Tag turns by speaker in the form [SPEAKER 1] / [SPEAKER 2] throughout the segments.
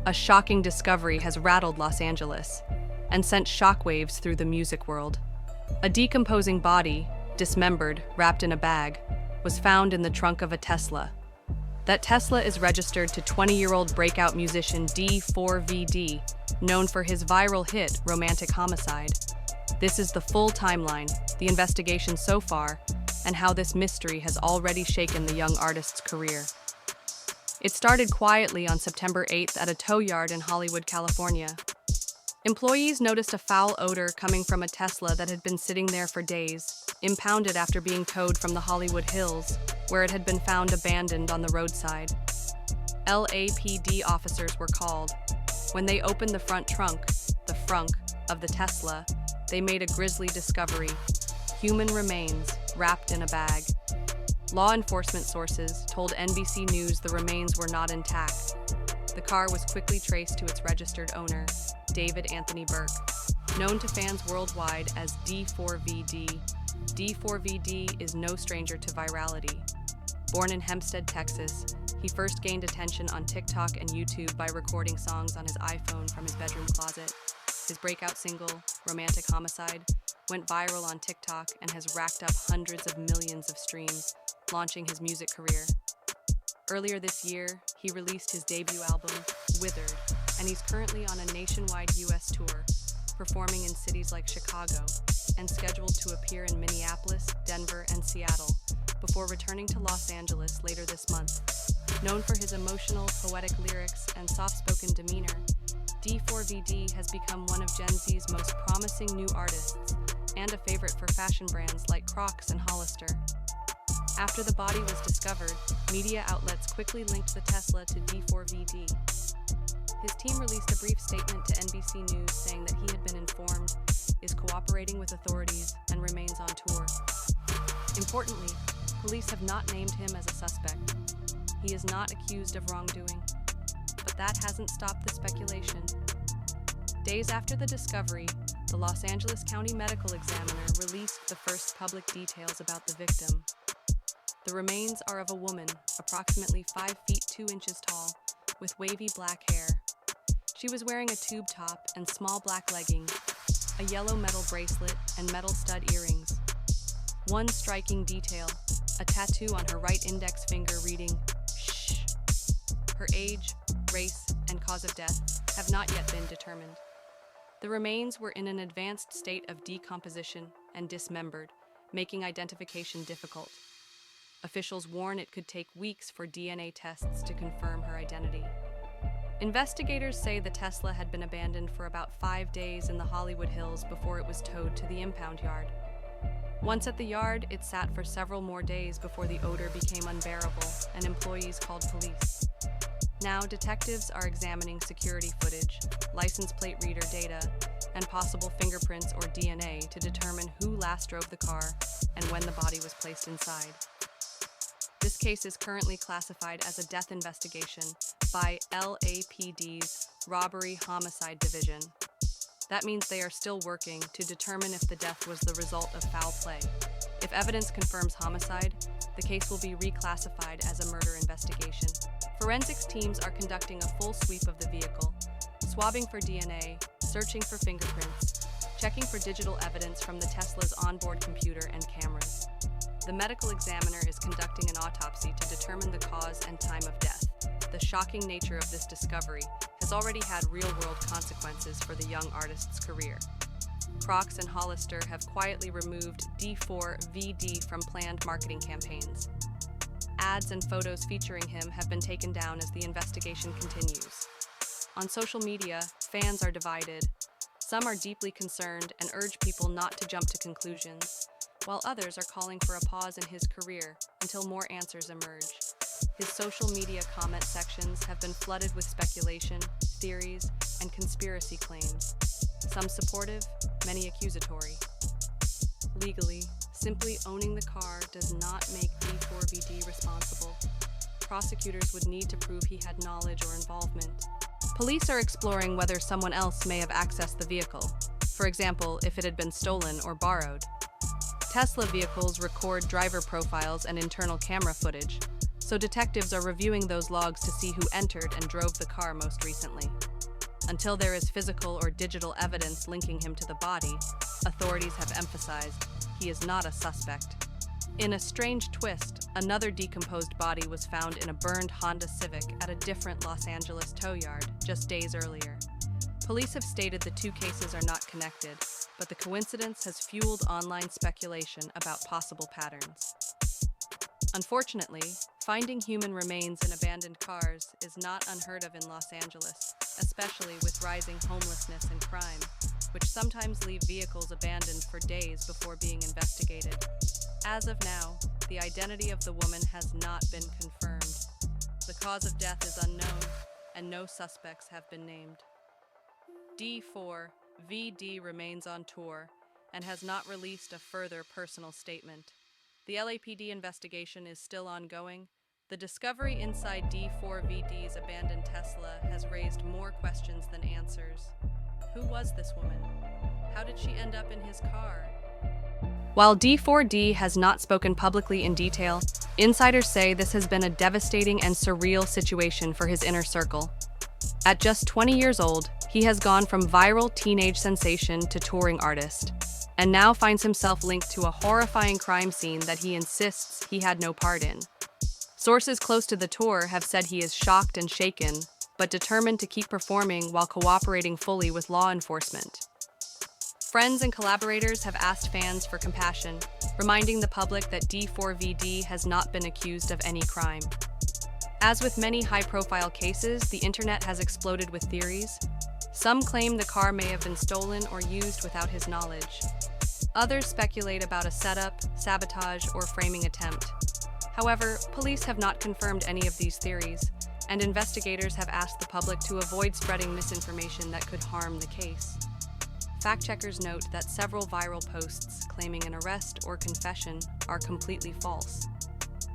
[SPEAKER 1] A shocking discovery has rattled Los Angeles and sent shockwaves through the music world. A decomposing body, dismembered, wrapped in a bag, was found in the trunk of a Tesla. That Tesla is registered to 20-year-old breakout musician D4vd, known for his viral hit, Romantic Homicide. This is the full timeline, the investigation so far, and how this mystery has already shaken the young artist's career. It started quietly on September 8th at a tow yard in Hollywood, California. Employees noticed a foul odor coming from a Tesla that had been sitting there for days, impounded after being towed from the Hollywood Hills, where it had been found abandoned on the roadside. LAPD officers were called. When they opened the front trunk, the frunk, of the Tesla, they made a grisly discovery: human remains wrapped in a bag. Law enforcement sources told NBC News the remains were not intact. The car was quickly traced to its registered owner, David Anthony Burke, known to fans worldwide as D4vd. D4vd is no stranger to virality. Born in Hempstead, Texas, he first gained attention on TikTok and YouTube by recording songs on his iPhone from his bedroom closet. His breakout single, Romantic Homicide, went viral on TikTok and has racked up hundreds of millions of streams, launching his music career. Earlier this year, he released his debut album, Withered, and he's currently on a nationwide U.S. tour, performing in cities like Chicago, and scheduled to appear in Minneapolis, Denver, and Seattle, before returning to Los Angeles later this month. Known for his emotional, poetic lyrics and soft-spoken demeanor, D4vd has become one of Gen Z's most promising new artists, and a favorite for fashion brands like Crocs and Hollister. After the body was discovered, media outlets quickly linked the Tesla to D4vd. His team released a brief statement to NBC News saying that he had been informed, is cooperating with authorities, and remains on tour. Importantly, police have not named him as a suspect. He is not accused of wrongdoing, but that hasn't stopped the speculation. Days after the discovery, the Los Angeles County Medical Examiner released the first public details about the victim. The remains are of a woman, approximately 5 feet 2 inches tall, with wavy black hair. She was wearing a tube top and small black leggings, a yellow metal bracelet, and metal stud earrings. One striking detail, a tattoo on her right index finger reading, "Shh." Her age, race, and cause of death have not yet been determined. The remains were in an advanced state of decomposition and dismembered, making identification difficult. Officials warn it could take weeks for DNA tests to confirm her identity. Investigators say the Tesla had been abandoned for about 5 days in the Hollywood Hills before it was towed to the impound yard. Once at the yard, it sat for several more days before the odor became unbearable and employees called police. Now, detectives are examining security footage, license plate reader data, and possible fingerprints or DNA to determine who last drove the car and when the body was placed inside. This case is currently classified as a death investigation by LAPD's Robbery Homicide Division. That means they are still working to determine if the death was the result of foul play. If evidence confirms homicide, the case will be reclassified as a murder investigation. Forensics teams are conducting a full sweep of the vehicle, swabbing for DNA, searching for fingerprints, checking for digital evidence from the Tesla's onboard computer and cameras. The medical examiner is conducting an autopsy to determine the cause and time of death. The shocking nature of this discovery has already had real-world consequences for the young artist's career. Crocs and Hollister have quietly removed D4vd from planned marketing campaigns. Ads and photos featuring him have been taken down as the investigation continues. On social media, fans are divided. Some are deeply concerned and urge people not to jump to conclusions, while others are calling for a pause in his career until more answers emerge. His social media comment sections have been flooded with speculation, theories, and conspiracy claims. Some supportive, many accusatory. Legally, simply owning the car does not make D4vd responsible. Prosecutors would need to prove he had knowledge or involvement. Police are exploring whether someone else may have accessed the vehicle, for example, if it had been stolen or borrowed. Tesla vehicles record driver profiles and internal camera footage, so detectives are reviewing those logs to see who entered and drove the car most recently. Until there is physical or digital evidence linking him to the body, authorities have emphasized he is not a suspect. In a strange twist, another decomposed body was found in a burned Honda Civic at a different Los Angeles tow yard just days earlier. Police have stated the two cases are not connected, but the coincidence has fueled online speculation about possible patterns. Unfortunately, finding human remains in abandoned cars is not unheard of in Los Angeles, especially with rising homelessness and crime, which sometimes leave vehicles abandoned for days before being investigated. As of now, the identity of the woman has not been confirmed. The cause of death is unknown, and no suspects have been named. D4vd remains on tour and has not released a further personal statement. The LAPD investigation is still ongoing. The discovery inside D4vd's abandoned Tesla has raised more questions than answers. Who was this woman? How did she end up in his car? While D4d has not spoken publicly in detail, insiders say this has been a devastating and surreal situation for his inner circle. At just 20 years old, he has gone from viral teenage sensation to touring artist, and now finds himself linked to a horrifying crime scene that he insists he had no part in. Sources close to the tour have said he is shocked and shaken, but determined to keep performing while cooperating fully with law enforcement. Friends and collaborators have asked fans for compassion, reminding the public that D4vd has not been accused of any crime. As with many high-profile cases, the internet has exploded with theories. Some claim the car may have been stolen or used without his knowledge. Others speculate about a setup, sabotage, or framing attempt. However, police have not confirmed any of these theories, and investigators have asked the public to avoid spreading misinformation that could harm the case. Fact-checkers note that several viral posts claiming an arrest or confession are completely false.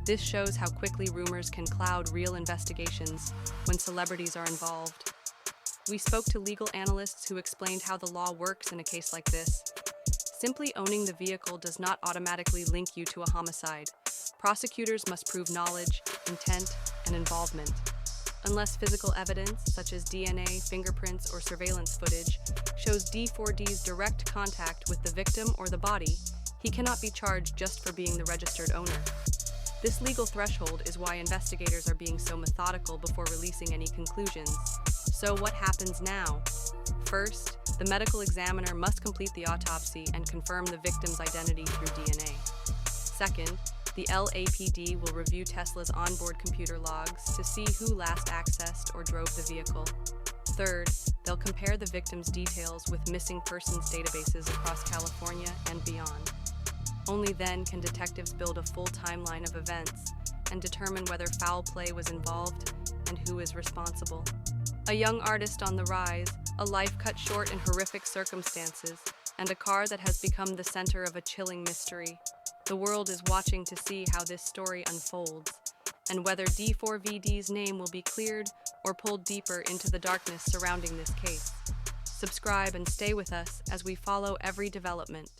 [SPEAKER 1] This shows how quickly rumors can cloud real investigations when celebrities are involved. We spoke to legal analysts who explained how the law works in a case like this. Simply owning the vehicle does not automatically link you to a homicide. Prosecutors must prove knowledge, intent, and involvement. Unless physical evidence, such as DNA, fingerprints, or surveillance footage, shows D4d's direct contact with the victim or the body, he cannot be charged just for being the registered owner. This legal threshold is why investigators are being so methodical before releasing any conclusions. So what happens now? First, the medical examiner must complete the autopsy and confirm the victim's identity through DNA. Second, the LAPD will review Tesla's onboard computer logs to see who last accessed or drove the vehicle. Third, they'll compare the victim's details with missing persons databases across California and beyond. Only then can detectives build a full timeline of events and determine whether foul play was involved and who is responsible. A young artist on the rise, a life cut short in horrific circumstances, and a car that has become the center of a chilling mystery. The world is watching to see how this story unfolds, and whether D4vd's name will be cleared or pulled deeper into the darkness surrounding this case. Subscribe and stay with us as we follow every development.